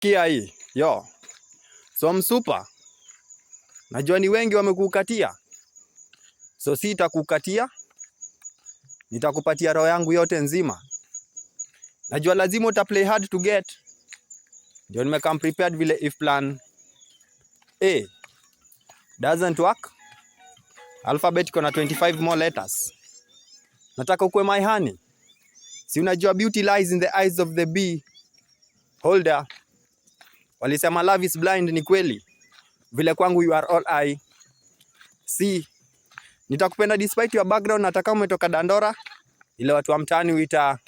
Kia hii. Yo. So msupa. Najua ni wengi wamekukatia. So sitakukatia. Nitakupatia roho yangu yote nzima. Najua lazima uta play hard to get. Ndio nimekam prepared vile if plan A doesn't work. Alphabet iko na 25 more letters. Nataka ukue my honey. Si unajua beauty lies in the eyes of the beholder. Walisema love is blind, ni kweli. Vile kwangu you are all I see. Nitakupenda despite your background. Nataka umetoka Dandora, ile watu wa mtaani huita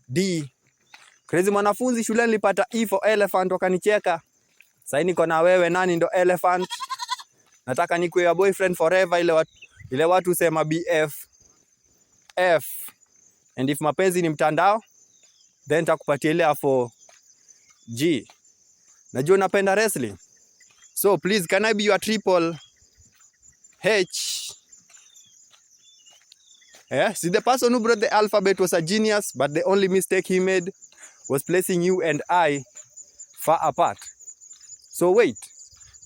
D. Crazy mwanafunzi shule nilipata E for elephant, wakanicheka. Sasa niko na wewe, nani ndo elephant? Nataka nikuwe your boyfriend forever, ile watu sema BF F. And if mapenzi ni mtandao, then nitakupatia ile hapo G. Najua unapenda wrestling. So please, can I be your triple H? Yeah, see, the person who brought the alphabet was a genius, but the only mistake he made was placing you and I far apart. So wait,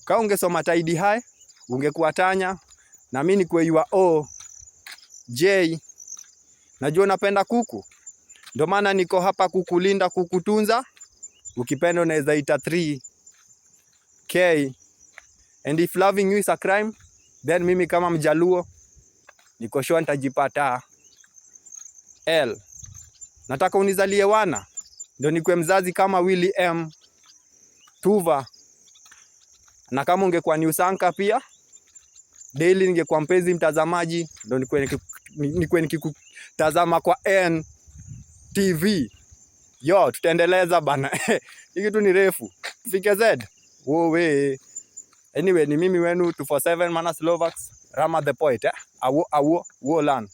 kama ungesoma Tidy High, ungekuwa Tanya, na mimi nikuwe your O J. Najua unapenda kuku, ndio maana niko hapa kukulinda, kukutunza. Ukipenda unaweza ita 3K. And if loving you is a crime, then mimi kama Mjaluo niko sure nitajipata L. Nataka unizalie wana, ndio nikuwe mzazi kama Willy M Tuva. Na kama ungekuwa News Anchor pia, daily ningekuwa mpenzi mtazamaji, ndio nikuwe nikikutazama kwa NTV. Yo, tutaendeleza bana. Hiki tu ni refu. Fike Z. Wowe. Anyway, ni mimi wenu 247 Mana Slovaks, Rama the Poet, Wolan.